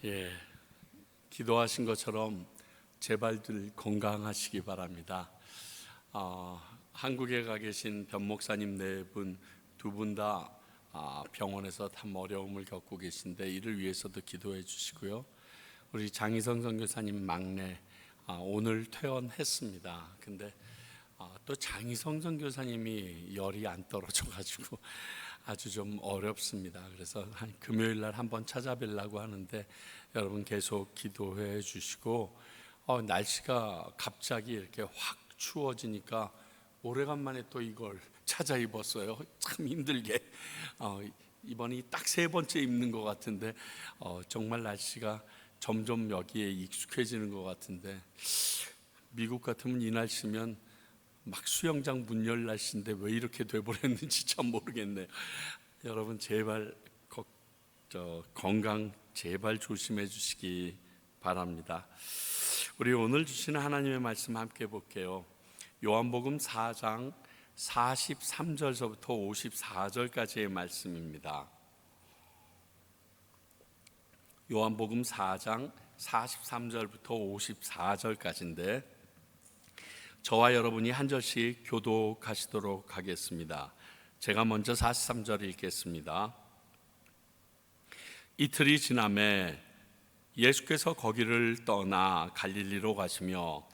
예, 기도하신 것처럼 제발들 건강하시기 바랍니다. 한국에 가 계신 변 목사님 네 분, 두 분 다 병원에서 참 어려움을 겪고 계신데 이를 위해서도 기도해 주시고요. 우리 장희성 선교사님 막내 오늘 퇴원했습니다. 근데 또 장희성 선교사님이 열이 안 떨어져 가지고 아주 좀 어렵습니다. 그래서 한 금요일 날 한번 찾아뵈려고 하는데 여러분 계속 기도해 주시고, 날씨가 갑자기 이렇게 확 추워지니까 오래간만에 또 이걸 찾아 입었어요. 참 힘들게. 이번이 딱 세 번째 입는 것 같은데 정말 날씨가 점점 여기에 익숙해지는 것 같은데, 미국 같으면 이 날씨면 막 수영장 문 열 날씨인데 왜 이렇게 돼버렸는지 참 모르겠네요. 여러분 제발 건강 제발 조심해 주시기 바랍니다. 우리 오늘 주시는 하나님의 말씀 함께 볼게요. 요한복음 4장 43절서부터 54절까지의 말씀입니다. 요한복음 4장 43절부터 54절까지인데 저와 여러분이 한 절씩 교독하시도록 하겠습니다. 제가 먼저 43절 읽겠습니다. 이틀이 지남에 예수께서 거기를 떠나 갈릴리로 가시며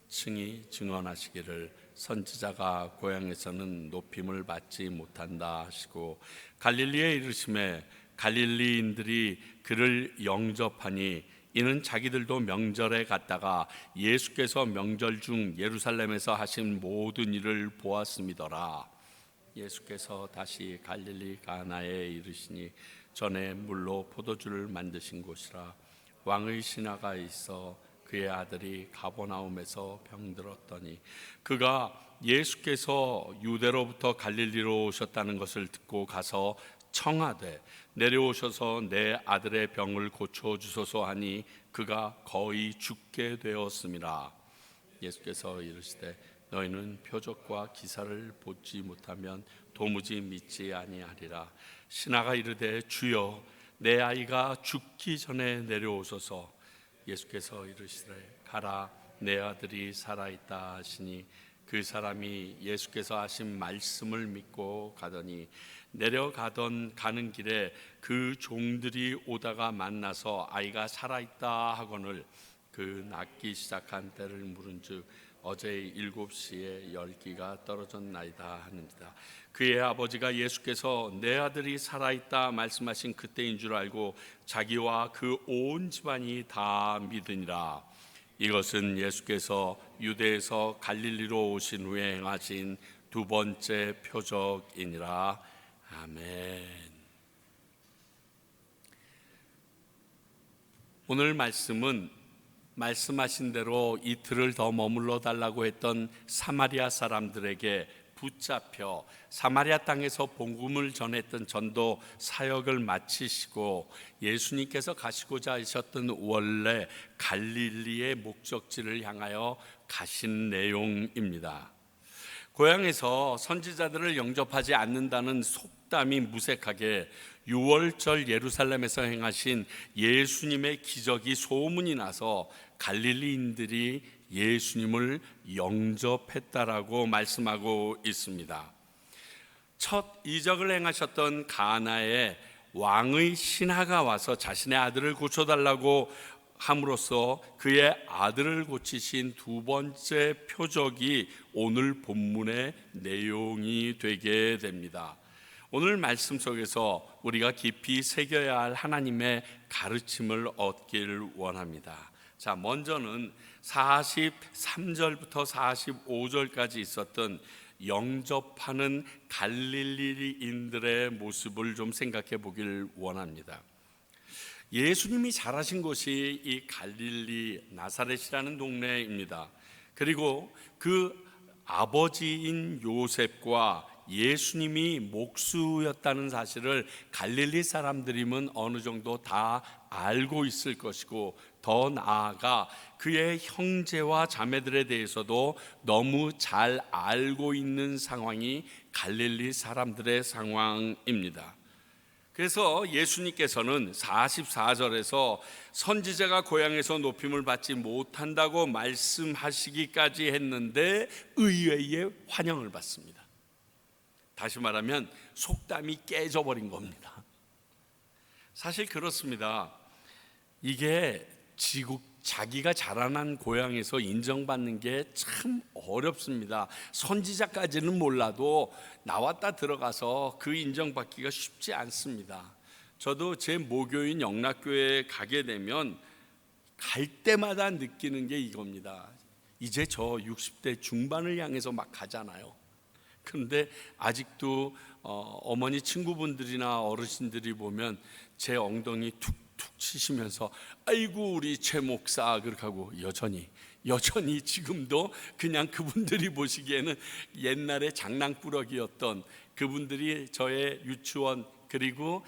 층이 증언하시기를 선지자가 고향에서는 높임을 받지 못한다 하시고 갈릴리에 이르심에 갈릴리인들이 그를 영접하니 이는 자기들도 명절에 갔다가 예수께서 명절 중 예루살렘에서 하신 모든 일을 보았음이더라. 예수께서 다시 갈릴리 가나에 이르시니 전에 물로 포도주를 만드신 곳이라. 왕의 신하가 있어 그의 아들이 가버나움에서 병들었더니 그가 예수께서 유대로부터 갈릴리로 오셨다는 것을 듣고 가서 청하되 내려오셔서 내 아들의 병을 고쳐주소서 하니 그가 거의 죽게 되었음이라. 예수께서 이르시되 너희는 표적과 기사를 보지 못하면 도무지 믿지 아니하리라. 신하가 이르되 주여 내 아이가 죽기 전에 내려오소서. 예수께서 이르시되 가라 내 아들이 살아있다 하시니 그 사람이 예수께서 하신 말씀을 믿고 가더니 가는 길에 그 종들이 오다가 만나서 아이가 살아있다 하거늘 그 낫기 시작한 때를 물은즉 어제 7시에 열기가 떨어졌나이다 하는지라. 그의 아버지가 예수께서 내 아들이 살아있다 말씀하신 그때인 줄 알고 자기와 그 온 집안이 다 믿으니라. 이것은 예수께서 유대에서 갈릴리로 오신 후에 행하신 두 번째 표적이니라. 아멘. 오늘 말씀은 말씀하신 대로 이틀을 더 머물러 달라고 했던 사마리아 사람들에게 붙잡혀 사마리아 땅에서 복음을 전했던 전도 사역을 마치시고 예수님께서 가시고자 하셨던 원래 갈릴리의 목적지를 향하여 가신 내용입니다. 고향에서 선지자들을 영접하지 않는다는 속담이 무색하게 6월절 예루살렘에서 행하신 예수님의 기적이 소문이 나서 갈릴리인들이 예수님을 영접했다라고 말씀하고 있습니다. 첫 이적을 행하셨던 가나에 왕의 신하가 와서 자신의 아들을 고쳐달라고 함으로써 그의 아들을 고치신 두 번째 표적이 오늘 본문의 내용이 되게 됩니다. 오늘 말씀 속에서 우리가 깊이 새겨야 할 하나님의 가르침을 얻길 원합니다. 자, 먼저는 43절부터 45절까지 있었던 영접하는 갈릴리인들의 모습을 좀 생각해 보길 원합니다. 예수님이 자라신 곳이 이 갈릴리 나사렛이라는 동네입니다. 그리고 그 아버지인 요셉과 예수님이 목수였다는 사실을 갈릴리 사람들이면 어느 정도 다 알고 있을 것이고, 더 나아가 그의 형제와 자매들에 대해서도 너무 잘 알고 있는 상황이 갈릴리 사람들의 상황입니다. 그래서 예수님께서는 44절에서 선지자가 고향에서 높임을 받지 못한다고 말씀하시기까지 했는데 의외의 환영을 받습니다. 다시 말하면 속담이 깨져버린 겁니다. 사실 그렇습니다. 이게 자기가 자라난 고향에서 인정받는 게 참 어렵습니다. 선지자까지는 몰라도 나왔다 들어가서 그 인정받기가 쉽지 않습니다. 저도 제 모교인 영락교회에 가게 되면 갈 때마다 느끼는 게 이겁니다. 이제 저 60대 중반을 향해서 막 가잖아요. 그런데 아직도 어머니 친구분들이나 어르신들이 보면 제 엉덩이 툭툭 치시면서 아이고 우리 최 목사 그렇게 하고 여전히 지금도 그냥 그분들이 보시기에는 옛날에 장난꾸러기였던 그분들이 저의 유치원 그리고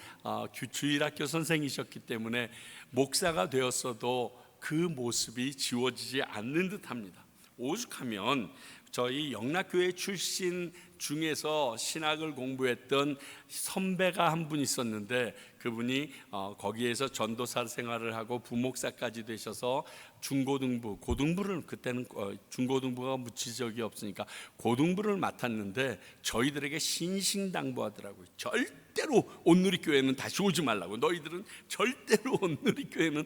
주일학교 선생이셨기 때문에 목사가 되었어도 그 모습이 지워지지 않는 듯합니다. 오죽하면 저희 영락교회 출신 중에서 신학을 공부했던 선배가 한 분 있었는데 그분이 거기에서 전도사 생활을 하고 부목사까지 되셔서 중고등부, 고등부를 그때는 중고등부가 무지적이 없으니까 고등부를 맡았는데 저희들에게 신신당부하더라고요. 절대로 온누리교회는 다시 오지 말라고. 너희들은 절대로 온누리교회는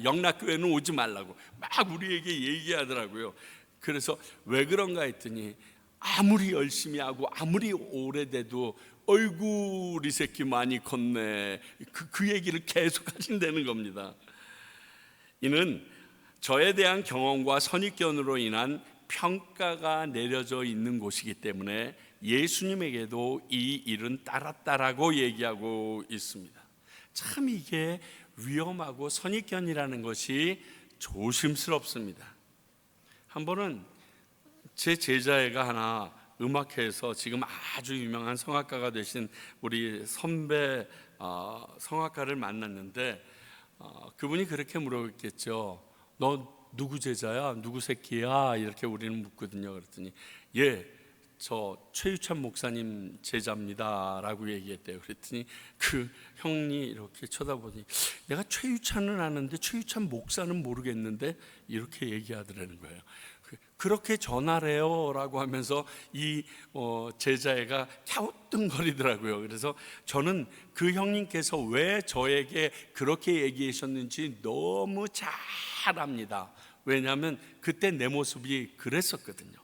영락교회는 오지 말라고 막 우리에게 얘기하더라고요. 그래서 왜 그런가 했더니 아무리 열심히 하고 아무리 오래돼도 어이구 우리 새끼 많이 컸네 그 얘기를 계속 하신다는 겁니다. 이는 저에 대한 경험과 선입견으로 인한 평가가 내려져 있는 곳이기 때문에 예수님에게도 이 일은 따랐다라고 얘기하고 있습니다. 참 이게 위험하고 선입견이라는 것이 조심스럽습니다. 한 번은 제 제자애가 하나 음악회에서 지금 아주 유명한 성악가가 되신 우리 선배 성악가를 만났는데 그분이 그렇게 물어봤겠죠. 너 누구 제자야? 누구 새끼야? 이렇게 우리는 묻거든요. 그랬더니 저 최유찬 목사님 제자입니다 라고 얘기했대요. 그랬더니 그 형이 이렇게 쳐다보니 내가 최유찬은 아는데 최유찬 목사는 모르겠는데 이렇게 얘기하더라는 거예요. 그렇게 전하래요 라고 하면서 이 제자애가 갸우뚱거리더라고요. 그래서 저는 그 형님께서 왜 저에게 그렇게 얘기하셨는지 너무 잘 압니다. 왜냐하면 그때 내 모습이 그랬었거든요.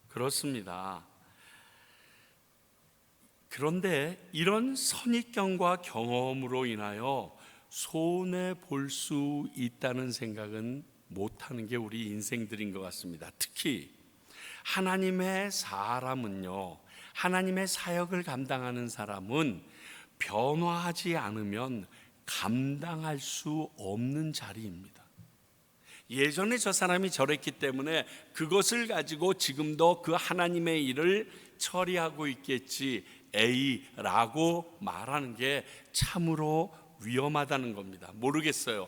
그렇습니다. 그런데 이런 선입견과 경험으로 인하여 손해 볼 수 있다는 생각은 못하는 게 우리 인생들인 것 같습니다. 특히 하나님의 사람은요, 하나님의 사역을 감당하는 사람은 변화하지 않으면 감당할 수 없는 자리입니다. 예전에 저 사람이 저랬기 때문에 그것을 가지고 지금도 그 하나님의 일을 처리하고 있겠지 라고 말하는 게 참으로 위험하다는 겁니다. 모르겠어요.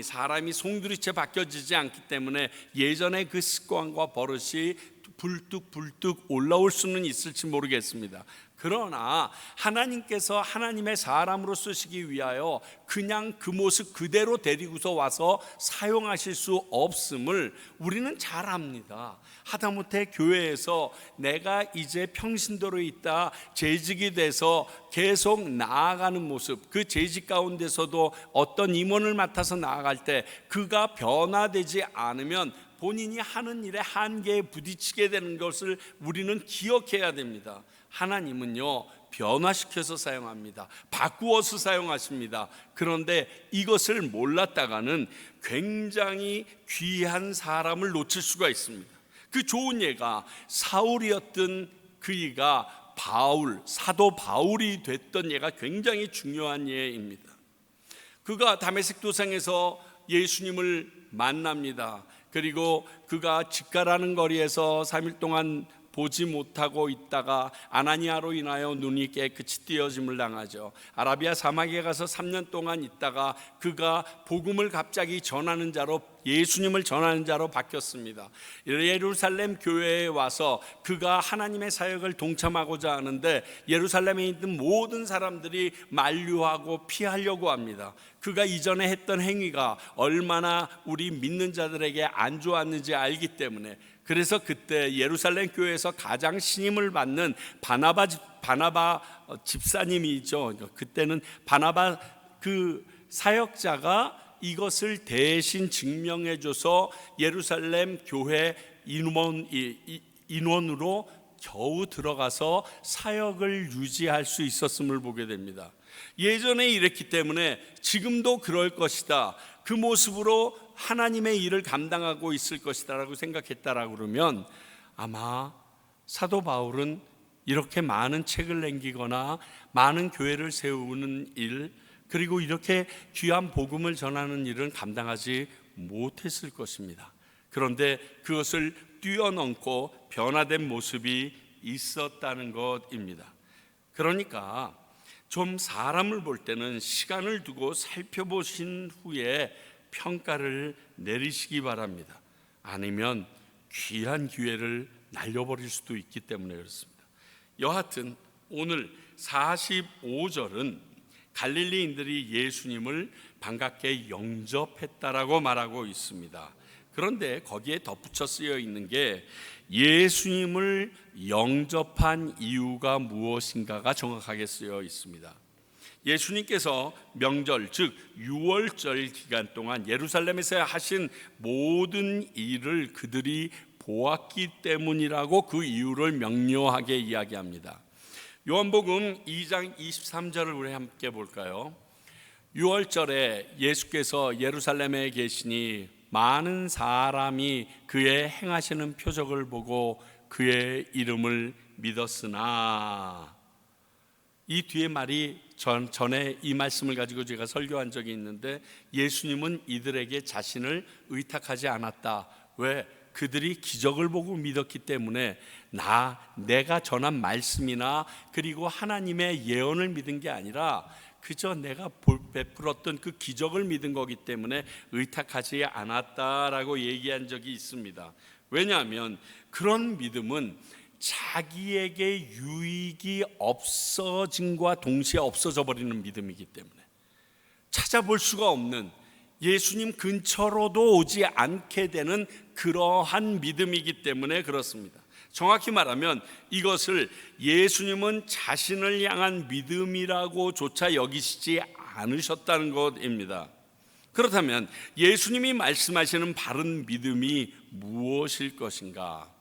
사람이 송두리째 바뀌어지지 않기 때문에 예전의 그 습관과 버릇이 불뚝불뚝 올라올 수는 있을지 모르겠습니다. 그러나 하나님께서 하나님의 사람으로 쓰시기 위하여 그냥 그 모습 그대로 데리고서 와서 사용하실 수 없음을 우리는 잘 압니다. 하다못해 교회에서 내가 이제 평신도로 있다 재직이 돼서 계속 나아가는 모습, 그 재직 가운데서도 어떤 임원을 맡아서 나아갈 때 그가 변화되지 않으면 본인이 하는 일의 한계에 부딪히게 되는 것을 우리는 기억해야 됩니다. 하나님은요, 변화시켜서 사용합니다. 바꾸어서 사용하십니다. 그런데 이것을 몰랐다가는 굉장히 귀한 사람을 놓칠 수가 있습니다. 그 좋은 예가 사울이었던 그이가 사도 바울이 됐던 예가 굉장히 중요한 예입니다. 그가 다메섹 도상에서 예수님을 만납니다. 그리고 그가 직가라는 거리에서 3일 동안 보지 못하고 있다가 아나니아로 인하여 눈이 깨끗이 띄어짐을 당하죠. 아라비아 사막에 가서 3년 동안 있다가 그가 복음을 갑자기 전하는 자로 예수님을 전하는 자로 바뀌었습니다. 예루살렘 교회에 와서 그가 하나님의 사역을 동참하고자 하는데 예루살렘에 있는 모든 사람들이 만류하고 피하려고 합니다. 그가 이전에 했던 행위가 얼마나 우리 믿는 자들에게 안 좋았는지 알기 때문에, 그래서 그때 예루살렘 교회에서 가장 신임을 받는 바나바 집사님이죠. 그때는 바나바 그 사역자가 이것을 대신 증명해줘서 예루살렘 교회 인원으로 겨우 들어가서 사역을 유지할 수 있었음을 보게 됩니다. 예전에 이랬기 때문에 지금도 그럴 것이다, 그 모습으로 하나님의 일을 감당하고 있을 것이다 라고 생각했다라고 그러면, 아마 사도 바울은 이렇게 많은 책을 남기거나 많은 교회를 세우는 일, 그리고 이렇게 귀한 복음을 전하는 일은 감당하지 못했을 것입니다. 그런데 그것을 뛰어넘고 변화된 모습이 있었다는 것입니다. 그러니까 좀 사람을 볼 때는 시간을 두고 살펴보신 후에 평가를 내리시기 바랍니다. 아니면 귀한 기회를 날려버릴 수도 있기 때문에 그렇습니다. 여하튼 오늘 45절은 갈릴리인들이 예수님을 반갑게 영접했다라고 말하고 있습니다. 그런데 거기에 덧붙여 쓰여 있는 게 예수님을 영접한 이유가 무엇인가가 정확하게 쓰여 있습니다. 예수님께서 명절, 즉 유월절 기간 동안 예루살렘에서 하신 모든 일을 그들이 보았기 때문이라고 그 이유를 명료하게 이야기합니다. 요한복음 2장 23절을 우리 함께 볼까요? 6월절에 예수께서 예루살렘에 계시니 많은 사람이 그의 행하시는 표적을 보고 그의 이름을 믿었으나, 이 뒤에 말이 전에 이 말씀을 가지고 제가 설교한 적이 있는데, 예수님은 이들에게 자신을 의탁하지 않았다. 왜? 그들이 기적을 보고 믿었기 때문에 내가 전한 말씀이나 그리고 하나님의 예언을 믿은 게 아니라 그저 내가 베풀었던 그 기적을 믿은 거기 때문에 의탁하지 않았다라고 얘기한 적이 있습니다. 왜냐하면 그런 믿음은 자기에게 유익이 없어짐과 동시에 없어져 버리는 믿음이기 때문에, 찾아볼 수가 없는, 예수님 근처로도 오지 않게 되는 그러한 믿음이기 때문에 그렇습니다. 정확히 말하면 이것을 예수님은 자신을 향한 믿음이라고조차 여기시지 않으셨다는 것입니다. 그렇다면 예수님이 말씀하시는 바른 믿음이 무엇일 것인가?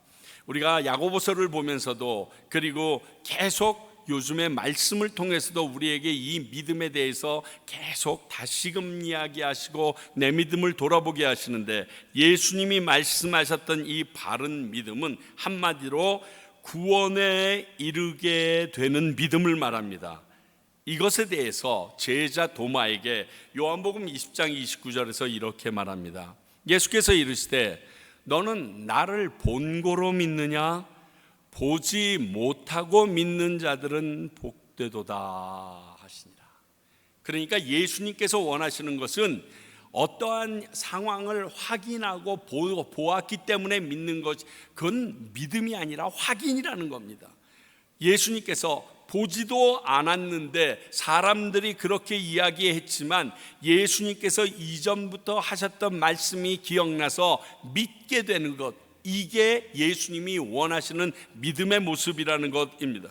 우리가 야고보서를 보면서도, 그리고 계속 요즘의 말씀을 통해서도 우리에게 이 믿음에 대해서 계속 다시금 이야기하시고 내 믿음을 돌아보게 하시는데, 예수님이 말씀하셨던 이 바른 믿음은 한마디로 구원에 이르게 되는 믿음을 말합니다. 이것에 대해서 제자 도마에게 요한복음 20장 29절에서 이렇게 말합니다. 예수께서 이르시되 너는 나를 본고로 믿느냐? 보지 못하고 믿는 자들은 복되도다 하시니라. 그러니까 예수님께서 원하시는 것은 어떠한 상황을 확인하고 보았기 때문에 믿는 것, 그건 믿음이 아니라 확인이라는 겁니다. 예수님께서 보지도 않았는데 사람들이 그렇게 이야기했지만 예수님께서 이전부터 하셨던 말씀이 기억나서 믿게 되는 것, 이게 예수님이 원하시는 믿음의 모습이라는 것입니다.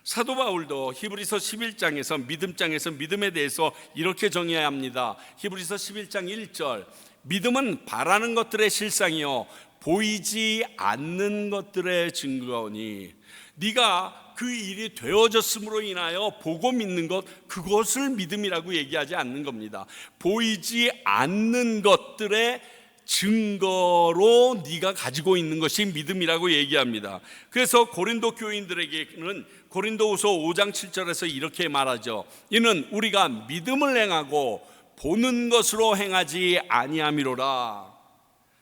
사도 바울도 히브리서 11장에서 믿음장에서 믿음에 대해서 이렇게 정의해야 합니다. 히브리서 11장 1절, 믿음은 바라는 것들의 실상이요 보이지 않는 것들의 증거니, 네가 그 일이 되어졌음으로 인하여 보고 믿는 것, 그것을 믿음이라고 얘기하지 않는 겁니다. 보이지 않는 것들의 증거로 네가 가지고 있는 것이 믿음이라고 얘기합니다. 그래서 고린도 교인들에게는 고린도후서 5장 7절에서 이렇게 말하죠. 이는 우리가 믿음을 행하고 보는 것으로 행하지 아니함이로라.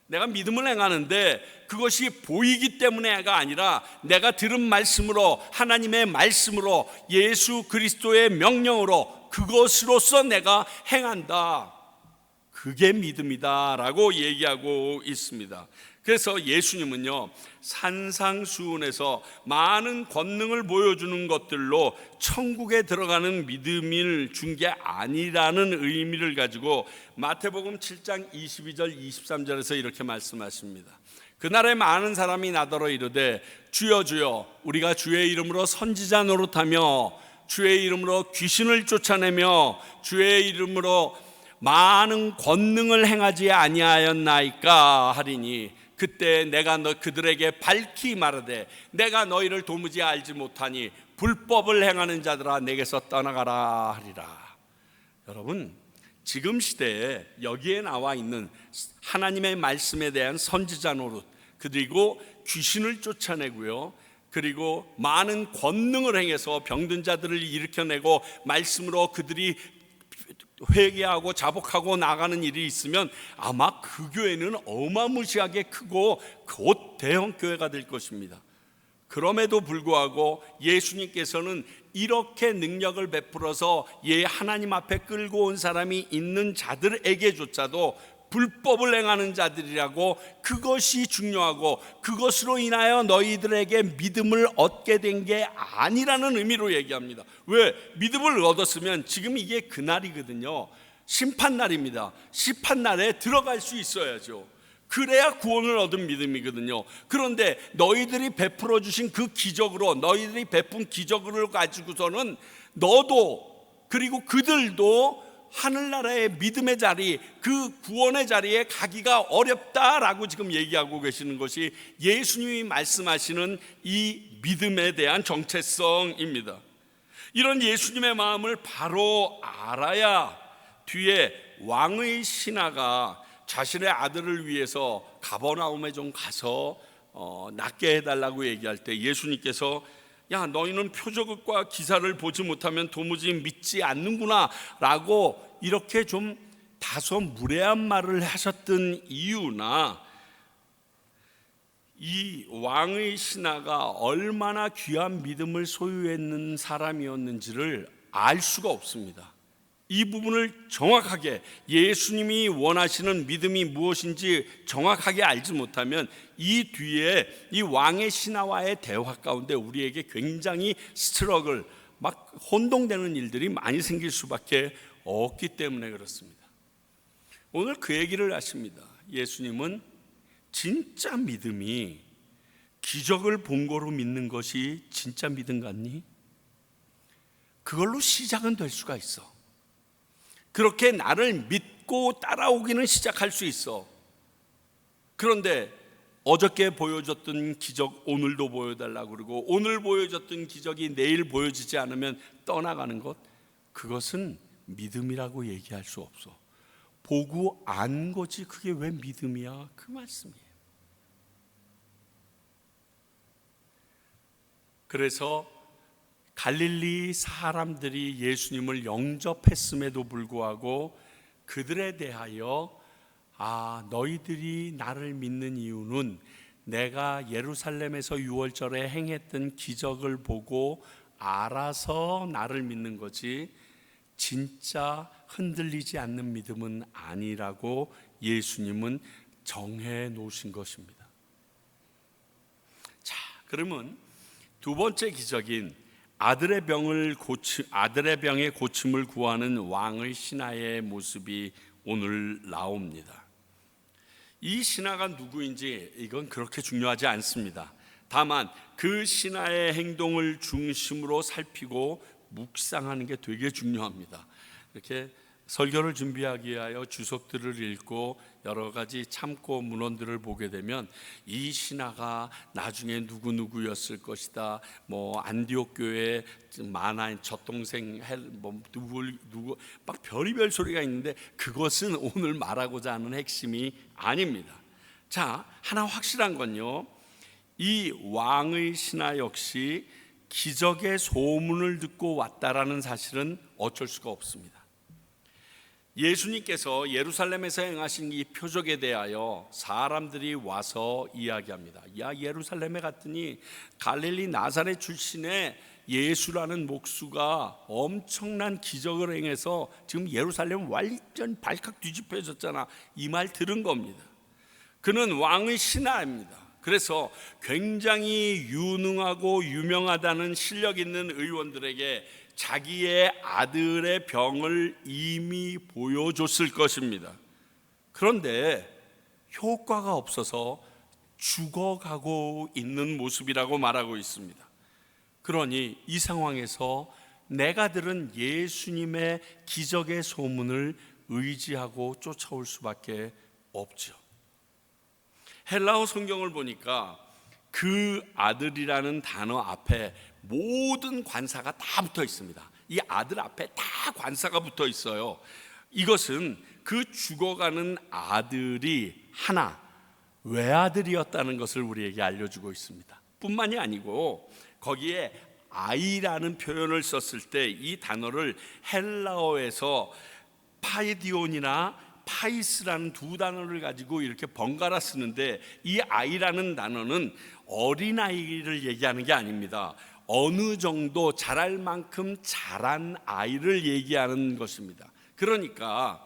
내가 믿음을 행하는데 그것이 보이기 때문에가 아니라 내가 들은 말씀으로, 하나님의 말씀으로, 예수 그리스도의 명령으로, 그것으로서 내가 행한다. 그게 믿음이다라고 얘기하고 있습니다. 그래서 예수님은요, 산상수훈에서 많은 권능을 보여주는 것들로 천국에 들어가는 믿음을 준 게 아니라는 의미를 가지고 마태복음 7장 22절 23절에서 이렇게 말씀하십니다. 그날에 많은 사람이 나더러 이르되 주여 주여 우리가 주의 이름으로 선지자 노릇하며 주의 이름으로 귀신을 쫓아내며 주의 이름으로 많은 권능을 행하지 아니하였나이까 하리니 그때 내가 그들에게 밝히 말하되 내가 너희를 도무지 알지 못하니 불법을 행하는 자들아 내게서 떠나가라 하리라. 여러분, 지금 시대에 여기에 나와 있는 하나님의 말씀에 대한 선지자 노릇, 그리고 귀신을 쫓아내고요, 그리고 많은 권능을 행해서 병든 자들을 일으켜내고 말씀으로 그들이 회개하고 자복하고 나가는 일이 있으면 아마 그 교회는 어마무시하게 크고 곧 대형 교회가 될 것입니다. 그럼에도 불구하고 예수님께서는 이렇게 능력을 베풀어서 하나님 앞에 끌고 온 사람이 있는 자들에게조차도 불법을 행하는 자들이라고, 그것이 중요하고 그것으로 인하여 너희들에게 믿음을 얻게 된 게 아니라는 의미로 얘기합니다. 왜? 믿음을 얻었으면 지금 이게 그날이거든요. 심판날입니다. 심판날에 들어갈 수 있어야죠. 그래야 구원을 얻은 믿음이거든요. 그런데 너희들이 베풀어 주신 그 기적으로, 너희들이 베푼 기적을 가지고서는 너도 그리고 그들도 하늘나라의 믿음의 자리, 그 구원의 자리에 가기가 어렵다라고 지금 얘기하고 계시는 것이 예수님이 말씀하시는 이 믿음에 대한 정체성입니다. 이런 예수님의 마음을 바로 알아야 뒤에 왕의 신하가 자신의 아들을 위해서 가버나움에 좀 가서 낫게 해달라고 얘기할 때 예수님께서 야, 너희는 표적과 기사를 보지 못하면 도무지 믿지 않는구나 라고 이렇게 좀 다소 무례한 말을 하셨던 이유나, 이 왕의 신하가 얼마나 귀한 믿음을 소유했는 사람이었는지를 알 수가 없습니다. 이 부분을 정확하게, 예수님이 원하시는 믿음이 무엇인지 정확하게 알지 못하면 이 뒤에 이 왕의 신하와의 대화 가운데 우리에게 굉장히 스트러글, 막 혼동되는 일들이 많이 생길 수밖에 없기 때문에 그렇습니다. 오늘 그 얘기를 하십니다. 예수님은 진짜 믿음이 기적을 본 거로 믿는 것이 진짜 믿음 같니? 그걸로 시작은 될 수가 있어. 그렇게 나를 믿고 따라오기는 시작할 수 있어. 그런데 어저께 보여줬던 기적 오늘도 보여달라고 그러고, 오늘 보여줬던 기적이 내일 보여지지 않으면 떠나가는 것, 그것은 믿음이라고 얘기할 수 없어. 보고 안 거지 그게 왜 믿음이야? 그 말씀이에요. 그래서 갈릴리 사람들이 예수님을 영접했음에도 불구하고 그들에 대하여 너희들이 나를 믿는 이유는 내가 예루살렘에서 유월절에 행했던 기적을 보고 알아서 나를 믿는 거지 진짜 흔들리지 않는 믿음은 아니라고 예수님은 정해 놓으신 것입니다. 자, 그러면 두 번째 기적인 아들의 병의 고침을 구하는 왕의 신하의 모습이 오늘 나옵니다. 이 신하가 누구인지 이건 그렇게 중요하지 않습니다. 다만 그 신하의 행동을 중심으로 살피고 묵상하는 게 되게 중요합니다. 이렇게 설교를 준비하기 위하여 주석들을 읽고 여러 가지 참고 문헌들을 보게 되면 이 신하가 나중에 누구였을 것이다, 안디옥 교회 만화인 젖동생 누구 막 별의별 소리가 있는데 그것은 오늘 말하고자 하는 핵심이 아닙니다. 자, 하나 확실한 건요, 이 왕의 신하 역시 기적의 소문을 듣고 왔다라는 사실은 어쩔 수가 없습니다. 예수님께서 예루살렘에서 행하신 이 표적에 대하여 사람들이 와서 이야기합니다. 야, 예루살렘에 갔더니 갈릴리 나사렛 출신의 예수라는 목수가 엄청난 기적을 행해서 지금 예루살렘 완전 발칵 뒤집혀졌잖아. 이 말 들은 겁니다. 그는 왕의 신하입니다. 그래서 굉장히 유능하고 유명하다는 실력 있는 의원들에게 자기의 아들의 병을 이미 보여줬을 것입니다. 그런데 효과가 없어서 죽어가고 있는 모습이라고 말하고 있습니다. 그러니 이 상황에서 내가 들은 예수님의 기적의 소문을 의지하고 쫓아올 수밖에 없죠. 헬라어 성경을 보니까 그 아들이라는 단어 앞에 모든 관사가 다 붙어 있습니다. 이 아들 앞에 다 관사가 붙어 있어요. 이것은 그 죽어가는 아들이 하나 외아들이었다는 것을 우리에게 알려주고 있습니다. 뿐만이 아니고 거기에 아이라는 표현을 썼을 때 이 단어를 헬라어에서 파이디온이나 파이스라는 두 단어를 가지고 이렇게 번갈아 쓰는데, 이 아이라는 단어는 어린아이를 얘기하는 게 아닙니다. 어느 정도 자랄 만큼 자란 아이를 얘기하는 것입니다. 그러니까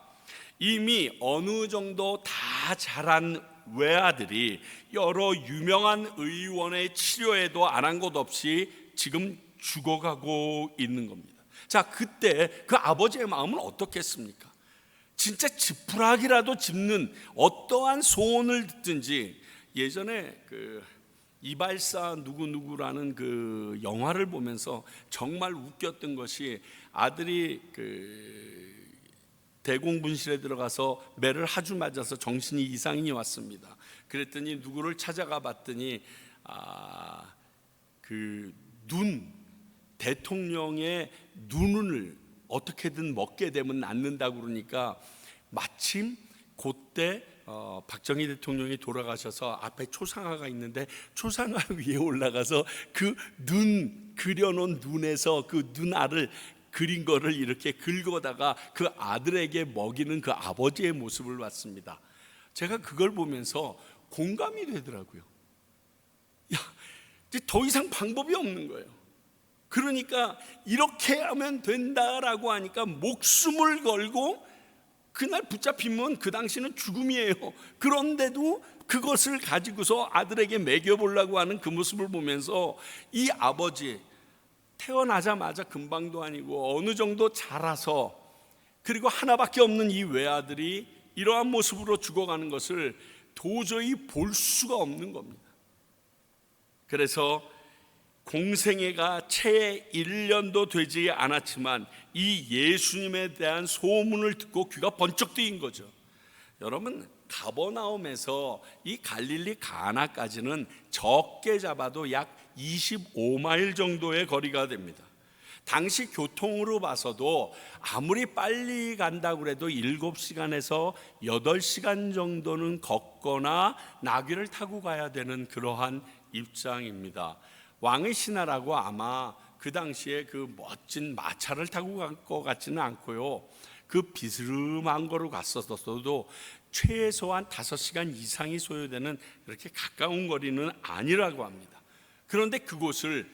이미 어느 정도 다 자란 외아들이 여러 유명한 의원의 치료에도 안 한 것 없이 지금 죽어가고 있는 겁니다. 자, 그때 그 아버지의 마음은 어떻겠습니까? 진짜 지푸라기라도 짚는 어떠한 소원을 듣든지. 예전에 그 이발사 누구누구라는 그 영화를 보면서 정말 웃겼던 것이, 아들이 그 대공분실에 들어가서 매를 하주 맞아서 정신이 이상이 왔습니다. 그랬더니 누구를 찾아가 봤더니 그 대통령의 눈을 어떻게든 먹게 되면 낫는다고 그러니까, 마침 그때 박정희 대통령이 돌아가셔서 앞에 초상화가 있는데 초상화 위에 올라가서 그 눈 그려놓은 눈에서 그 눈알을 그린 거를 이렇게 긁어다가 그 아들에게 먹이는 그 아버지의 모습을 봤습니다. 제가 그걸 보면서 공감이 되더라고요. 야, 이제 더 이상 방법이 없는 거예요. 그러니까 이렇게 하면 된다라고 하니까 목숨을 걸고, 그날 붙잡히면 그 당시는 죽음이에요. 그런데도 그것을 가지고서 아들에게 먹여보려고 하는 그 모습을 보면서 이 아버지, 태어나자마자 금방도 아니고 어느 정도 자라서, 그리고 하나밖에 없는 이 외아들이 이러한 모습으로 죽어가는 것을 도저히 볼 수가 없는 겁니다. 그래서 공생애가 채 1년도 되지 않았지만 이 예수님에 대한 소문을 듣고 귀가 번쩍 뜨인 거죠. 여러분, 가버나움에서 이 갈릴리 가나까지는 적게 잡아도 약 25마일 정도의 거리가 됩니다. 당시 교통으로 봐서도 아무리 빨리 간다고 해도 7시간에서 8시간 정도는 걷거나 나귀를 타고 가야 되는 그러한 입장입니다. 왕의 신하라고 아마 그 당시에 그 멋진 마차를 타고 갈 것 같지는 않고요, 그 비스름한 거로 갔었어도 최소한 5시간 이상이 소요되는 그렇게 가까운 거리는 아니라고 합니다. 그런데 그곳을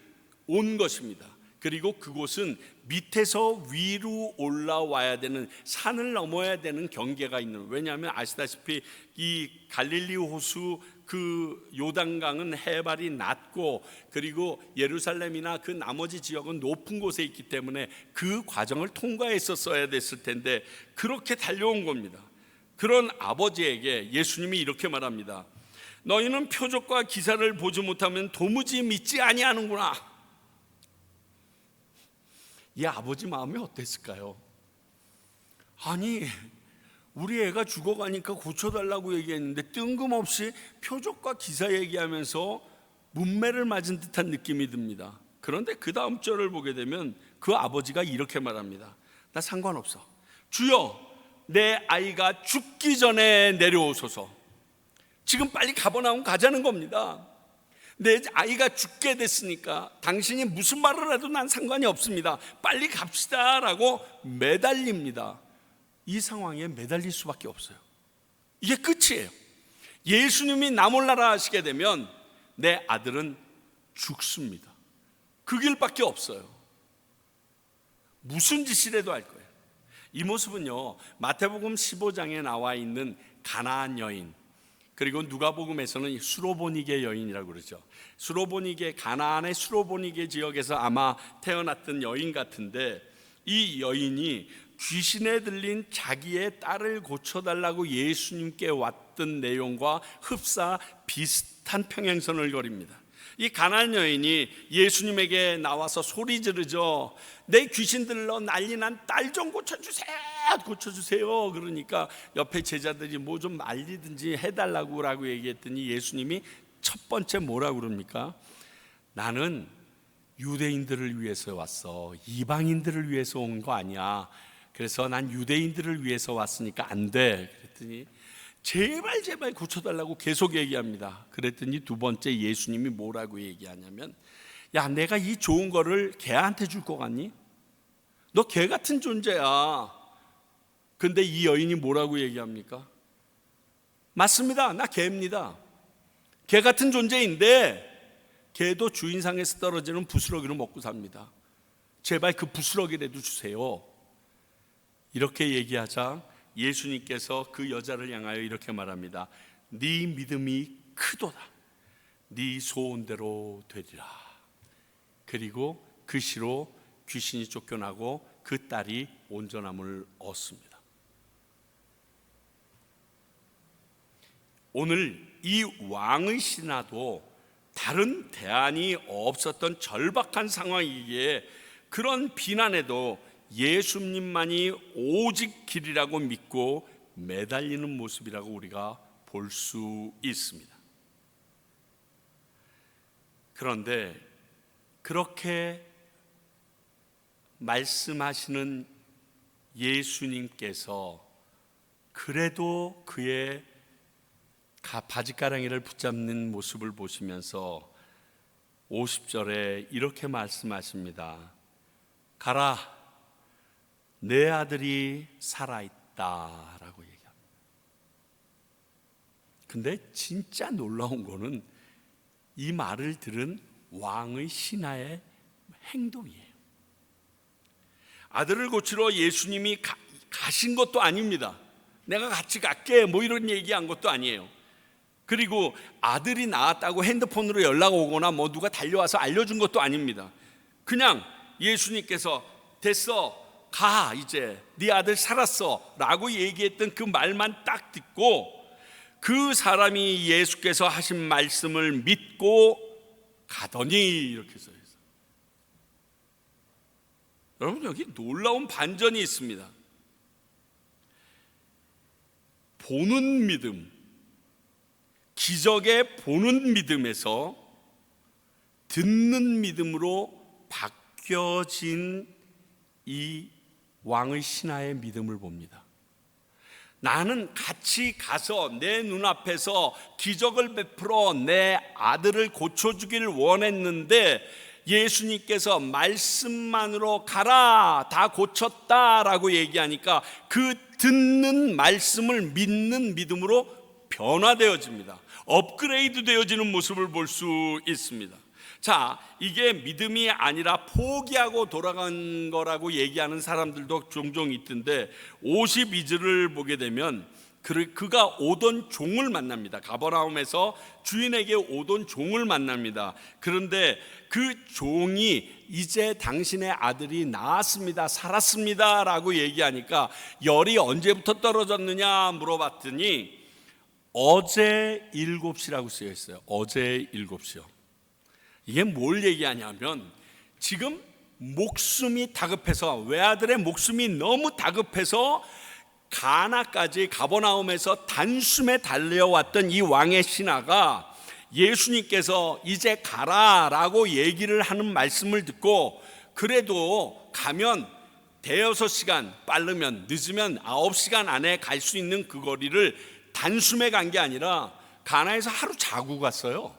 온 것입니다. 그리고 그곳은 밑에서 위로 올라와야 되는, 산을 넘어야 되는 경계가 있는, 왜냐하면 아시다시피 이 갈릴리 호수 그 요단강은 해발이 낮고, 그리고 예루살렘이나 그 나머지 지역은 높은 곳에 있기 때문에 그 과정을 통과했었어야 됐을 텐데 그렇게 달려온 겁니다. 그런 아버지에게 예수님이 이렇게 말합니다. 너희는 표적과 기사를 보지 못하면 도무지 믿지 아니하는구나. 이 아버지 마음이 어땠을까요? 아니, 우리 애가 죽어가니까 고쳐달라고 얘기했는데 뜬금없이 표적과 기사 얘기하면서 문매를 맞은 듯한 느낌이 듭니다. 그런데 그 다음 절을 보게 되면 그 아버지가 이렇게 말합니다. 나 상관없어. 주여, 내 아이가 죽기 전에 내려오소서. 지금 빨리 가버나움 가자는 겁니다. 내 아이가 죽게 됐으니까 당신이 무슨 말을 해도 난 상관이 없습니다. 빨리 갑시다라고 매달립니다. 이 상황에 매달릴 수밖에 없어요. 이게 끝이에요. 예수님이 나 몰라라 하시게 되면 내 아들은 죽습니다. 그 길밖에 없어요. 무슨 짓이라도 할 거예요. 이 모습은요, 마태복음 15장에 나와 있는 가나안 여인, 그리고 누가복음에서는 수로보니게 여인이라고 그러죠. 수로보니게, 가나안의 수로보니게 지역에서 아마 태어났던 여인 같은데, 이 여인이 귀신에 들린 자기의 딸을 고쳐달라고 예수님께 왔던 내용과 흡사 비슷한 평행선을 그립니다. 이 가나안 여인이 예수님에게 나와서 소리 지르죠. 내 귀신 들러 난리 난 딸 좀 고쳐주세요. 그러니까 옆에 제자들이 뭐 좀 말리든지 해달라고 얘기했더니 예수님이 첫 번째 뭐라고 그럽니까? 나는 유대인들을 위해서 왔어. 이방인들을 위해서 온 거 아니야. 그래서 난 유대인들을 위해서 왔으니까 안 돼. 그랬더니 제발 고쳐달라고 계속 얘기합니다. 그랬더니 두 번째 예수님이 뭐라고 얘기하냐면, 야, 내가 이 좋은 거를 걔한테 줄 것 같니? 너 걔 같은 존재야. 근데 이 여인이 뭐라고 얘기합니까? 맞습니다. 나 걔입니다. 걔 같은 존재인데 걔도 주인상에서 떨어지는 부스러기로 먹고 삽니다. 제발 그 부스러기라도 주세요. 이렇게 얘기하자 예수님께서 그 여자를 향하여 이렇게 말합니다. 네 믿음이 크도다. 네 소원대로 되리라. 그리고 그 시로 귀신이 쫓겨나고 그 딸이 온전함을 얻습니다. 오늘 이 왕의 신하도 다른 대안이 없었던 절박한 상황이기에 그런 비난에도 예수님만이 오직 길이라고 믿고 매달리는 모습이라고 우리가 볼 수 있습니다. 그런데 그렇게 말씀하시는 예수님께서 그래도 그의 바지가랑이를 붙잡는 모습을 보시면서 50절에 이렇게 말씀하십니다. 가라, 내 아들이 살아있다라고 얘기합니다. 근데 진짜 놀라운 거는 이 말을 들은 왕의 신하의 행동이에요. 아들을 고치러 예수님이 가신 것도 아닙니다. 내가 같이 갈게 뭐 이런 얘기한 것도 아니에요. 그리고 아들이 낳았다고 핸드폰으로 연락 오거나 뭐 누가 달려와서 알려준 것도 아닙니다. 그냥 예수님께서 됐어, 가, 이제 네 아들 살았어 라고 얘기했던 그 말만 딱 듣고 그 사람이 예수께서 하신 말씀을 믿고 가더니 이렇게 써 있어요. 여러분, 여기 놀라운 반전이 있습니다. 보는 믿음, 기적의 보는 믿음에서 듣는 믿음으로 바뀌어진 이 왕의 신하의 믿음을 봅니다. 나는 같이 가서 내 눈앞에서 기적을 베풀어 내 아들을 고쳐주길 원했는데 예수님께서 말씀만으로 가라, 다 고쳤다라고 얘기하니까 그 듣는 말씀을 믿는 믿음으로 변화되어집니다. 업그레이드 되어지는 모습을 볼 수 있습니다. 자, 이게 믿음이 아니라 포기하고 돌아간 거라고 얘기하는 사람들도 종종 있던데 52절을 보게 되면 그가 오던 종을 만납니다. 가버나움에서 주인에게 오던 종을 만납니다. 그런데 그 종이 이제 당신의 아들이 나았습니다, 살았습니다 라고 얘기하니까 열이 언제부터 떨어졌느냐 물어봤더니 어제 7시라고 쓰여 있어요. 어제 7시요. 이게 뭘 얘기하냐면 지금 목숨이 다급해서, 외아들의 목숨이 너무 다급해서 가나까지, 가버나움에서 단숨에 달려왔던 이 왕의 신하가 예수님께서 이제 가라라고 얘기를 하는 말씀을 듣고 그래도 가면 대여섯 시간, 빠르면 늦으면 9시간 안에 갈 수 있는 그 거리를 단숨에 간 게 아니라 가나에서 하루 자고 갔어요.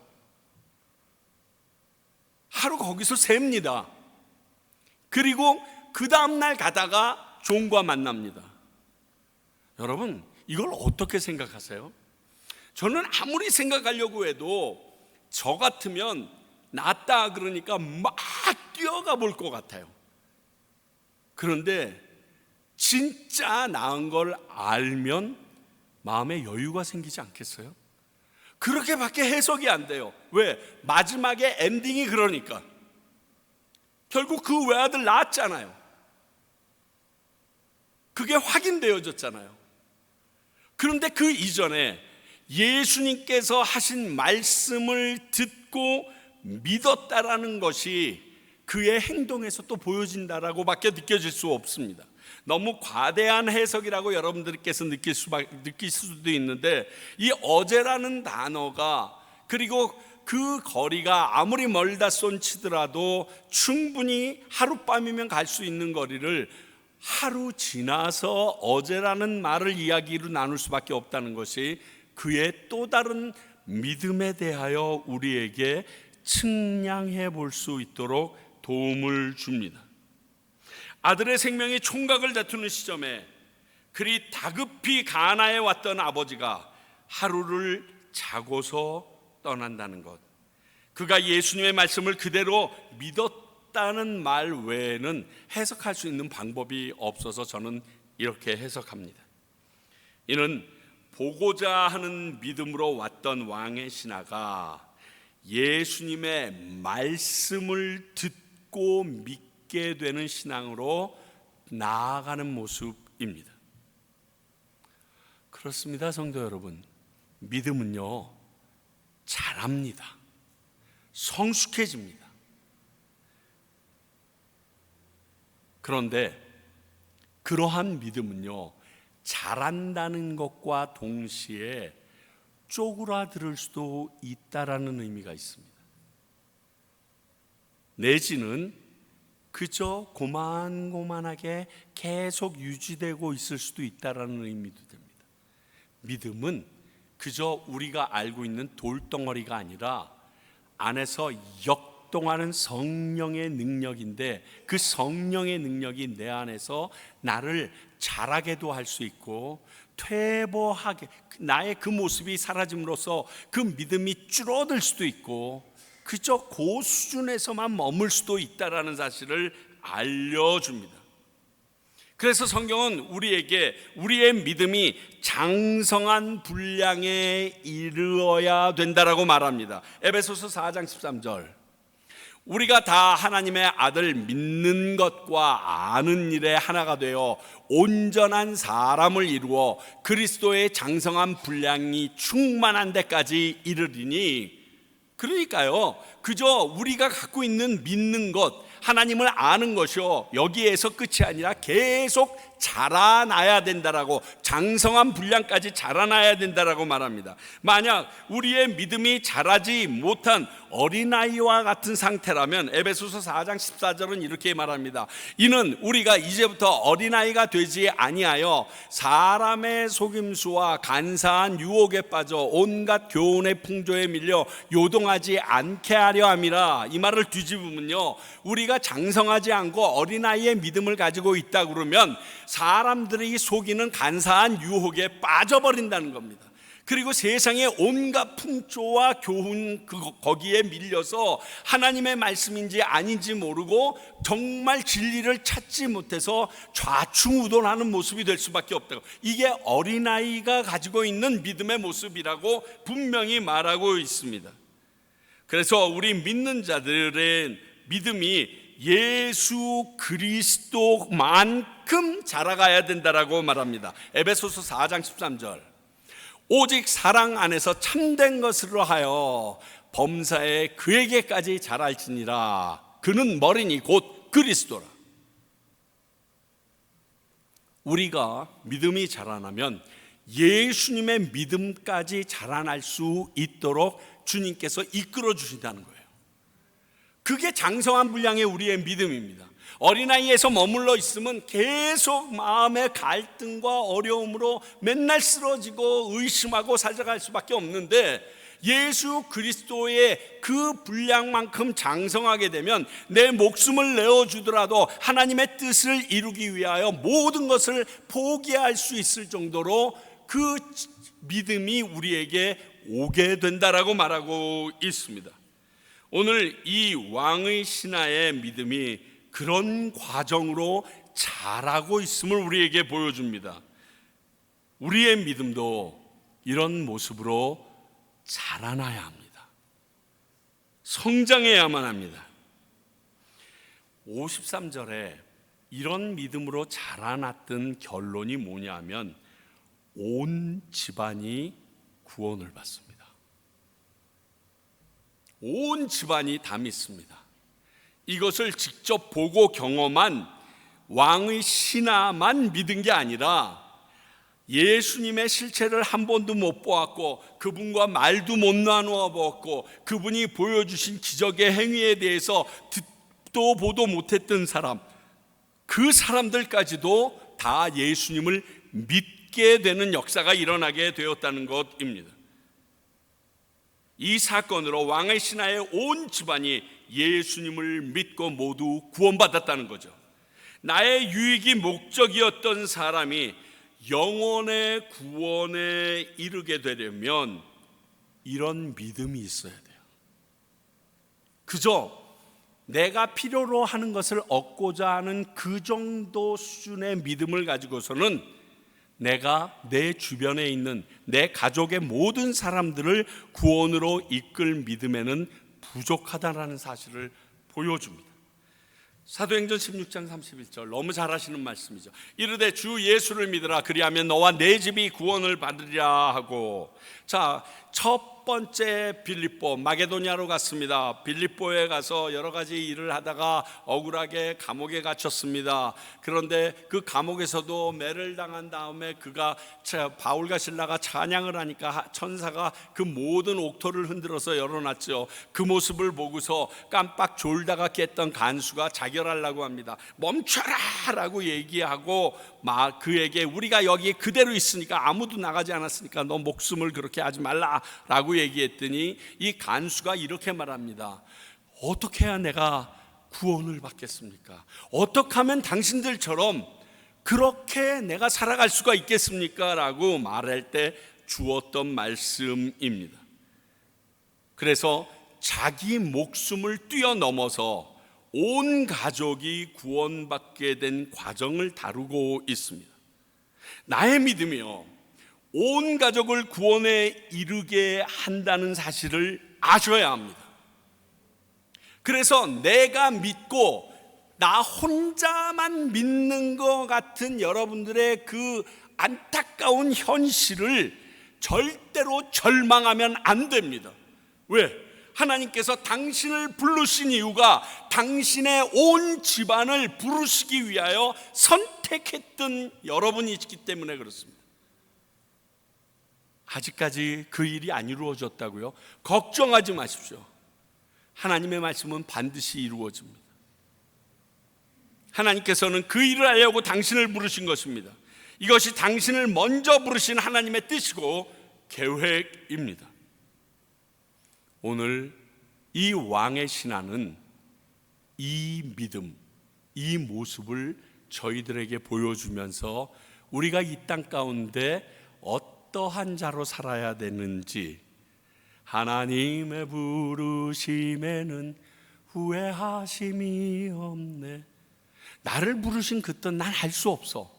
하루 거기서 셉니다. 그리고 그 다음날 가다가 종과 만납니다. 여러분, 이걸 어떻게 생각하세요? 저는 아무리 생각하려고 해도 저 같으면 낫다 그러니까 막 뛰어가 볼 것 같아요. 그런데 진짜 나은 걸 알면 마음에 여유가 생기지 않겠어요? 그렇게밖에 해석이 안 돼요. 왜? 마지막에 엔딩이 그러니까. 결국 그 외아들 낳았잖아요. 그게 확인되어졌잖아요. 그런데 그 이전에 예수님께서 하신 말씀을 듣고 믿었다라는 것이 그의 행동에서 또 보여진다라고 밖에 느껴질 수 없습니다. 너무 과대한 해석이라고 여러분들께서 느낄 수도 있는데, 이 어제라는 단어가, 그리고 그 거리가 아무리 멀다 손치더라도 충분히 하룻밤이면 갈 수 있는 거리를 하루 지나서 어제라는 말을 이야기로 나눌 수밖에 없다는 것이 그의 또 다른 믿음에 대하여 우리에게 측량해 볼 수 있도록 도움을 줍니다. 아들의 생명이 총각을 다투는 시점에 그리 다급히 가나에 왔던 아버지가 하루를 자고서 떠난다는 것, 그가 예수님의 말씀을 그대로 믿었다는 말 외에는 해석할 수 있는 방법이 없어서 저는 이렇게 해석합니다. 이는 보고자 하는 믿음으로 왔던 왕의 신하가 예수님의 말씀을 듣고 믿게 되는 신앙으로 나아가는 모습입니다. 그렇습니다, 성도 여러분. 믿음은요, 자랍니다. 성숙해집니다. 그런데 그러한 믿음은요, 자란다는 것과 동시에 쪼그라들 수도 있다라는 의미가 있습니다. 내지는 그저 고만고만하게 계속 유지되고 있을 수도 있다라는 의미도 됩니다. 믿음은 그저 우리가 알고 있는 돌덩어리가 아니라 안에서 역동하는 성령의 능력인데, 그 성령의 능력이 내 안에서 나를 자라게도 할 수 있고, 퇴보하게, 나의 그 모습이 사라짐으로써 그 믿음이 줄어들 수도 있고, 그저 그 수준에서만 머물 수도 있다라는 사실을 알려줍니다. 그래서 성경은 우리에게 우리의 믿음이 장성한 분량에 이르어야 된다라고 말합니다. 에베소서 4장 13절, 우리가 다 하나님의 아들 믿는 것과 아는 일에 하나가 되어 온전한 사람을 이루어 그리스도의 장성한 분량이 충만한 데까지 이르리니, 그러니까요, 그저 우리가 갖고 있는 믿는 것, 하나님을 아는 것이요, 여기에서 끝이 아니라 계속 자라나야 된다라고, 장성한 분량까지 자라나야 된다라고 말합니다. 만약 우리의 믿음이 자라지 못한 어린아이와 같은 상태라면 에베소서 4장 14절은 이렇게 말합니다. 이는 우리가 이제부터 어린아이가 되지 아니하여 사람의 속임수와 간사한 유혹에 빠져 온갖 교훈의 풍조에 밀려 요동하지 않게 하려 함이라. 이 말을 뒤집으면요, 우리가 장성하지 않고 어린아이의 믿음을 가지고 있다 그러면 사람들이 속이는 간사한 유혹에 빠져버린다는 겁니다. 그리고 세상의 온갖 풍조와 교훈, 거기에 밀려서 하나님의 말씀인지 아닌지 모르고 정말 진리를 찾지 못해서 좌충우돌하는 모습이 될 수밖에 없다고. 이게 어린아이가 가지고 있는 믿음의 모습이라고 분명히 말하고 있습니다. 그래서 우리 믿는 자들의 믿음이 예수 그리스도만큼 자라가야 된다라고 말합니다. 에베소서 4장 13절, 오직 사랑 안에서 참된 것으로 하여 범사에 그에게까지 자랄지니라. 그는 머리니 곧 그리스도라. 우리가 믿음이 자라나면 예수님의 믿음까지 자라날 수 있도록 주님께서 이끌어 주신다는 거예요. 그게 장성한 분량의 우리의 믿음입니다. 어린아이에서 머물러 있으면 계속 마음의 갈등과 어려움으로 맨날 쓰러지고 의심하고 살아갈 수밖에 없는데, 예수 그리스도의 그 분량만큼 장성하게 되면 내 목숨을 내어주더라도 하나님의 뜻을 이루기 위하여 모든 것을 포기할 수 있을 정도로 그 믿음이 우리에게 오게 된다라고 말하고 있습니다. 오늘 이 왕의 신하의 믿음이 그런 과정으로 자라고 있음을 우리에게 보여줍니다. 우리의 믿음도 이런 모습으로 자라나야 합니다. 성장해야만 합니다. 53절에 이런 믿음으로 자라났던 결론이 뭐냐면 온 집안이 구원을 받습니다. 온 집안이 다 믿습니다. 이것을 직접 보고 경험한 왕의 신하만 믿은 게 아니라 예수님의 실체를 한 번도 못 보았고 그분과 말도 못 나누어 보았고 그분이 보여주신 기적의 행위에 대해서 듣도 보도 못했던 사람, 그 사람들까지도 다 예수님을 믿게 되는 역사가 일어나게 되었다는 것입니다. 이 사건으로 왕의 신하의 온 집안이 예수님을 믿고 모두 구원받았다는 거죠. 나의 유익이 목적이었던 사람이 영혼의 구원에 이르게 되려면 이런 믿음이 있어야 돼요. 그저 내가 필요로 하는 것을 얻고자 하는 그 정도 수준의 믿음을 가지고서는 내가 내 주변에 있는 내 가족의 모든 사람들을 구원으로 이끌 믿음에는 부족하다라는 사실을 보여줍니다. 사도행전 16장 31절 너무 잘 아시는 말씀이죠. 이르되 주 예수를 믿으라 그리하면 너와 내 집이 구원을 받으리라 하고, 자, 첫 번째 빌립보 마게도냐로 갔습니다. 빌립보에 가서 여러 가지 일을 하다가 억울하게 감옥에 갇혔습니다. 그런데 그 감옥에서도 매를 당한 다음에 그가 바울과 실라가 찬양을 하니까 천사가 그 모든 옥토를 흔들어서 열어놨죠. 그 모습을 보고서 깜빡 졸다가 깼던 간수가 자결하려고 합니다. 멈춰라 라고 얘기하고 막 그에게 우리가 여기 그대로 있으니까 아무도 나가지 않았으니까 너 목숨을 그렇게 하지 말라 라고 얘기했더니 이 간수가 이렇게 말합니다. 어떻게 해야 내가 구원을 받겠습니까? 어떻게 하면 당신들처럼 그렇게 내가 살아갈 수가 있겠습니까? 라고 말할 때 주었던 말씀입니다. 그래서 자기 목숨을 뛰어넘어서 온 가족이 구원받게 된 과정을 다루고 있습니다. 나의 믿음이요, 온 가족을 구원에 이르게 한다는 사실을 아셔야 합니다. 그래서 내가 믿고 나 혼자만 믿는 것 같은 여러분들의 그 안타까운 현실을 절대로 절망하면 안 됩니다. 왜? 하나님께서 당신을 부르신 이유가 당신의 온 집안을 부르시기 위하여 선택했던 여러분이 있기 때문에 그렇습니다. 아직까지 그 일이 안 이루어졌다고요? 걱정하지 마십시오. 하나님의 말씀은 반드시 이루어집니다. 하나님께서는 그 일을 하려고 당신을 부르신 것입니다. 이것이 당신을 먼저 부르신 하나님의 뜻이고 계획입니다. 오늘 이 왕의 신하는 이 믿음, 이 모습을 저희들에게 보여주면서 우리가 이 땅 가운데 어떠한 자로 살아야 되는지, 하나님의 부르심에는 후회하심이 없네. 나를 부르신 그 뜻 난 알 수 없어.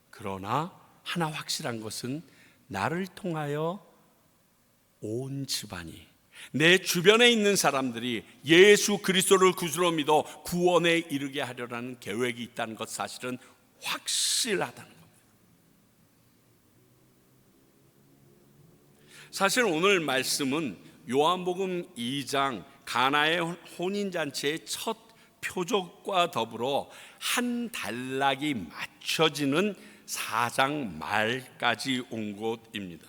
그러나 하나 확실한 것은 나를 통하여 온 집안이, 내 주변에 있는 사람들이 예수 그리스도를 구주로 믿어 구원에 이르게 하려는 계획이 있다는 것, 사실은 확실하다는 겁니다. 사실 오늘 말씀은 요한복음 2장 가나의 혼인잔치의 첫 표적과 더불어 한 단락이 맞춰지는 4장 말까지 온 곳입니다.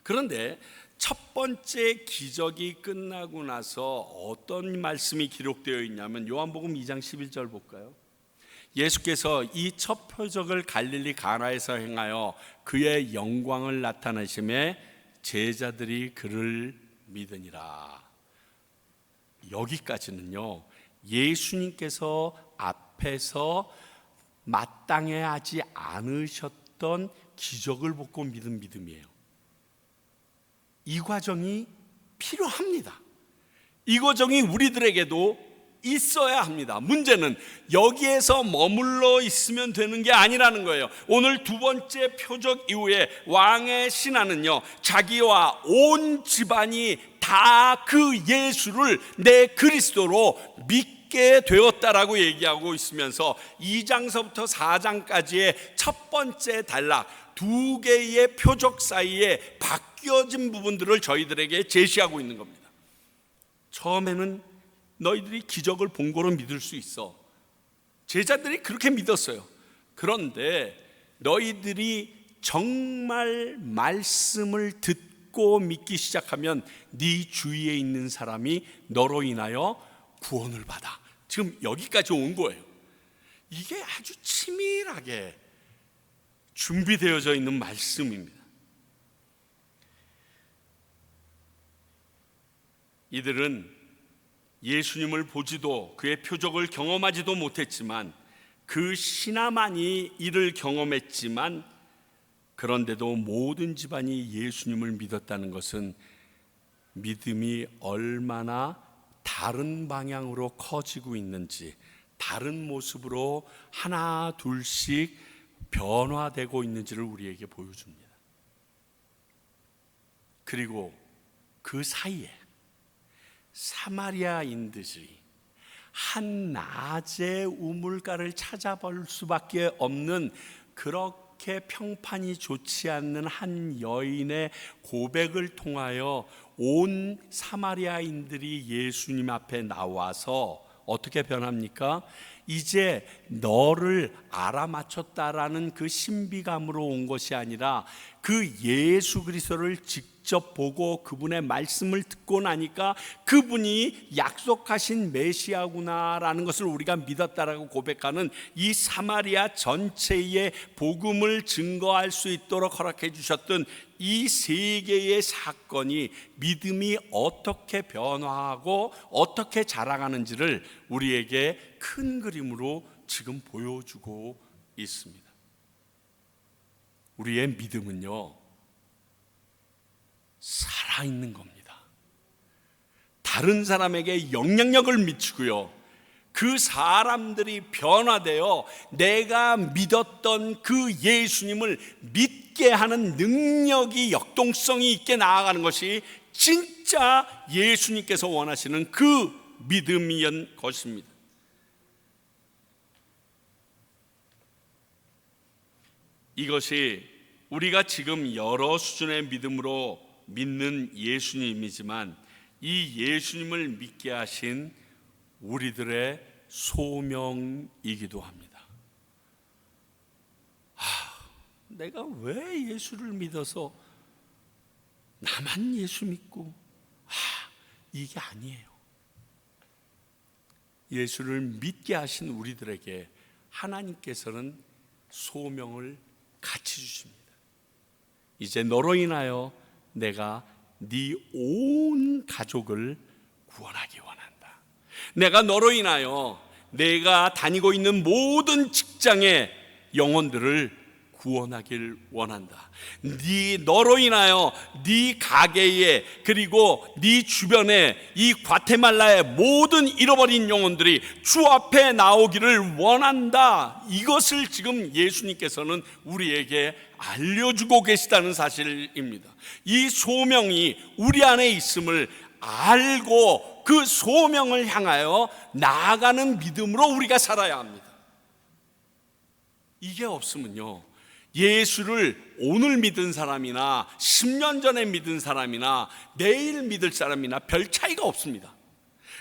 그런데 첫 번째 기적이 끝나고 나서 어떤 말씀이 기록되어 있냐면 요한복음 2장 11절 볼까요? 예수께서 이 첫 표적을 갈릴리 가나에서 행하여 그의 영광을 나타내심에 제자들이 그를 믿으니라. 여기까지는요, 예수님께서 앞에서 마땅해 하지 않으셨던 기적을 보고 믿은 믿음이에요. 이 과정이 필요합니다. 이 과정이 우리들에게도 있어야 합니다. 문제는 여기에서 머물러 있으면 되는 게 아니라는 거예요. 오늘 두 번째 표적 이후에 왕의 신하는요, 자기와 온 집안이 다 그 예수를 내 그리스도로 믿게 되었다라고 얘기하고 있으면서 2장서부터 4장까지의 첫 번째 단락, 두 개의 표적 사이에 바뀌어진 부분들을 저희들에게 제시하고 있는 겁니다. 처음에는 너희들이 기적을 본 거로 믿을 수 있어. 제자들이 그렇게 믿었어요. 그런데 너희들이 정말 말씀을 듣고 믿기 시작하면 네 주위에 있는 사람이 너로 인하여 구원을 받아. 지금 여기까지 온 거예요. 이게 아주 치밀하게 준비되어져 있는 말씀입니다. 이들은 예수님을 보지도 그의 표적을 경험하지도 못했지만 그 신하만이 이를 경험했지만, 그런데도 모든 집안이 예수님을 믿었다는 것은 믿음이 얼마나 다른 방향으로 커지고 있는지, 다른 모습으로 하나 둘씩 변화되고 있는지를 우리에게 보여줍니다. 그리고 그 사이에 사마리아인들이 한 낮의 우물가를 찾아볼 수밖에 없는, 그렇게 평판이 좋지 않는 한 여인의 고백을 통하여 온 사마리아인들이 예수님 앞에 나와서 어떻게 변합니까? 이제 너를 알아맞혔다라는 그 신비감으로 온 것이 아니라 그 예수 그리스도를 직접 보고 그분의 말씀을 듣고 나니까 그분이 약속하신 메시아구나라는 것을 우리가 믿었다라고 고백하는 이 사마리아 전체의 복음을 증거할 수 있도록 허락해 주셨던 이 세 개의 사건이 믿음이 어떻게 변화하고 어떻게 자라가는지를 우리에게 큰 그림으로 지금 보여주고 있습니다. 우리의 믿음은요, 살아있는 겁니다. 다른 사람에게 영향력을 미치고요, 그 사람들이 변화되어 내가 믿었던 그 예수님을 믿게 하는 능력이, 역동성이 있게 나아가는 것이 진짜 예수님께서 원하시는 그 믿음이었던 것입니다. 이것이 우리가 지금 여러 수준의 믿음으로 믿는 예수님이지만, 이 예수님을 믿게 하신 우리들의 소명이기도 합니다. 내가 왜 예수를 믿어서 나만 예수 믿고, 이게 아니에요. 예수를 믿게 하신 우리들에게 하나님께서는 소명을 같이 주십니다. 이제 너로 인하여 내가 네 온 가족을 구원하기 원한다. 내가 너로 인하여 내가 다니고 있는 모든 직장의 영혼들을 구원하길 원한다. 너로 인하여 네 가게에, 그리고 네 주변에 이 과테말라의 모든 잃어버린 영혼들이 주 앞에 나오기를 원한다. 이것을 지금 예수님께서는 우리에게 알려주고 계시다는 사실입니다. 이 소명이 우리 안에 있음을 알고 그 소명을 향하여 나아가는 믿음으로 우리가 살아야 합니다. 이게 없으면요, 예수를 오늘 믿은 사람이나 10년 전에 믿은 사람이나 내일 믿을 사람이나 별 차이가 없습니다.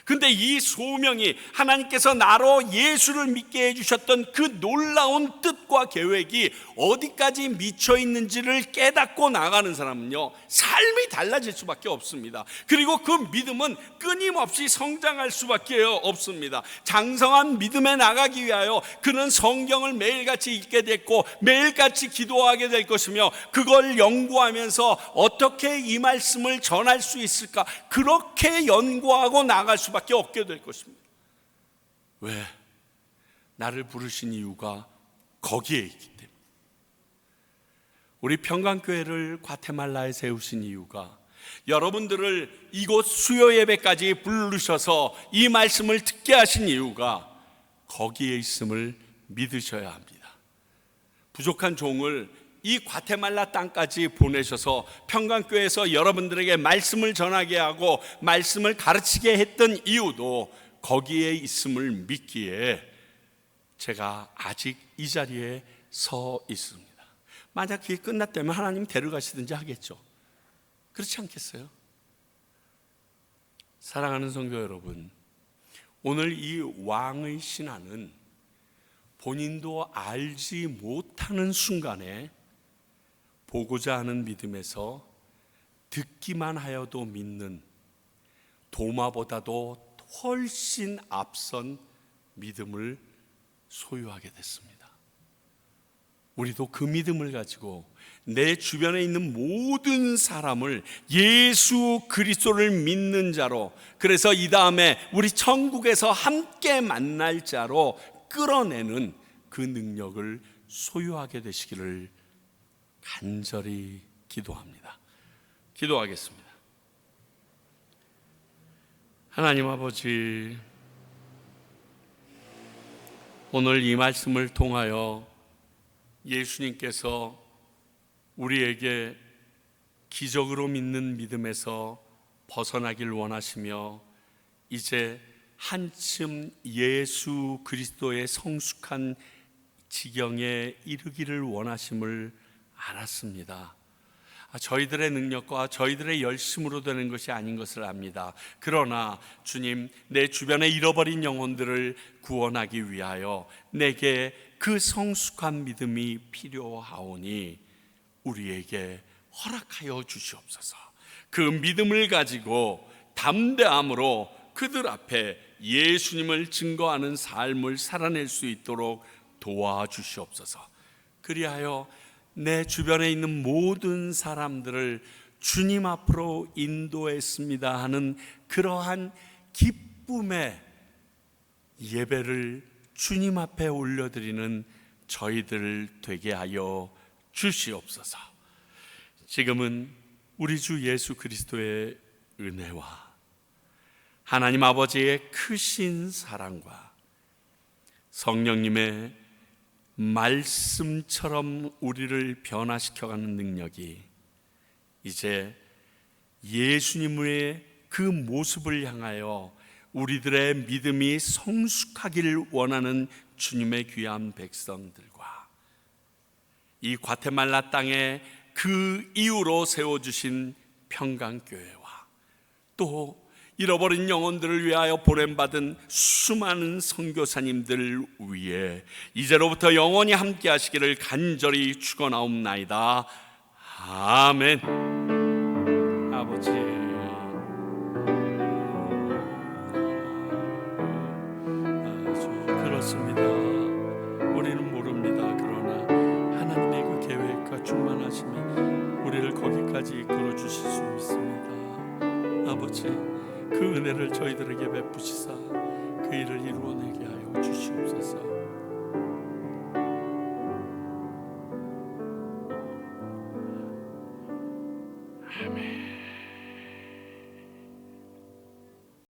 근데 이 소명이 하나님께서 나로 예수를 믿게 해주셨던 그 놀라운 뜻과 계획이 어디까지 미쳐 있는지를 깨닫고 나가는 사람은요, 삶이 달라질 수밖에 없습니다. 그리고 그 믿음은 끊임없이 성장할 수밖에 없습니다. 장성한 믿음에 나가기 위하여 그는 성경을 매일같이 읽게 됐고 매일같이 기도하게 될 것이며, 그걸 연구하면서 어떻게 이 말씀을 전할 수 있을까, 그렇게 연구하고 나갈 수밖에 없게 될 것입니다. 왜? 나를 부르신 이유가 거기에 있기 때문에. 우리 평강교회를 과테말라에 세우신 이유가 여러분들을 이곳 수요 예배까지 부르셔서 이 말씀을 듣게 하신 이유가 거기에 있음을 믿으셔야 합니다. 부족한 종을 이 과테말라 땅까지 보내셔서 평강교회에서 여러분들에게 말씀을 전하게 하고 말씀을 가르치게 했던 이유도 거기에 있음을 믿기에 제가 아직 이 자리에 서 있습니다. 만약 그게 끝났다면 하나님 데려가시든지 하겠죠. 그렇지 않겠어요? 사랑하는 성도 여러분, 오늘 이 왕의 신하는 본인도 알지 못하는 순간에 보고자 하는 믿음에서 듣기만 하여도 믿는 도마보다도 훨씬 앞선 믿음을 소유하게 됐습니다. 우리도 그 믿음을 가지고 내 주변에 있는 모든 사람을 예수 그리스도를 믿는 자로, 그래서 이 다음에 우리 천국에서 함께 만날 자로 끌어내는 그 능력을 소유하게 되시기를 간절히 기도합니다. 기도하겠습니다. 하나님 아버지, 오늘 이 말씀을 통하여 예수님께서 우리에게 기적으로 믿는 믿음에서 벗어나길 원하시며 이제 한층 예수 그리스도의 성숙한 지경에 이르기를 원하심을 알았습니다. 저희들의 능력과 저희들의 열심으로 되는 것이 아닌 것을 압니다. 그러나 주님, 내 주변에 잃어버린 영혼들을 구원하기 위하여 내게 그 성숙한 믿음이 필요하오니 우리에게 허락하여 주시옵소서. 그 믿음을 가지고 담대함으로 그들 앞에 예수님을 증거하는 삶을 살아낼 수 있도록 도와주시옵소서. 그리하여 내 주변에 있는 모든 사람들을 주님 앞으로 인도했습니다 하는 그러한 기쁨의 예배를 주님 앞에 올려드리는 저희들 되게 하여 주시옵소서. 지금은 우리 주 예수 그리스도의 은혜와 하나님 아버지의 크신 사랑과 성령님의 말씀처럼 우리를 변화시켜가는 능력이 이제 예수님의 그 모습을 향하여 우리들의 믿음이 성숙하기를 원하는 주님의 귀한 백성들과 이 과테말라 땅에 그 이후로 세워주신 평강교회와 또 잃어버린 영혼들을 위하여 보냄받은 수많은 선교사님들 위해 이제로부터 영원히 함께 하시기를 간절히 축원하옵나이다. 아멘. 아버지, 그렇습니다. 우리는 모릅니다. 그러나 하나님의 그 계획과 충만하심이 우리를 거기까지 이끌어 주실 수 있습니다. 아버지, 그 은혜를 저희들에게 베푸시사 그 일을 이루어내게 하여 주시옵소서. 아멘.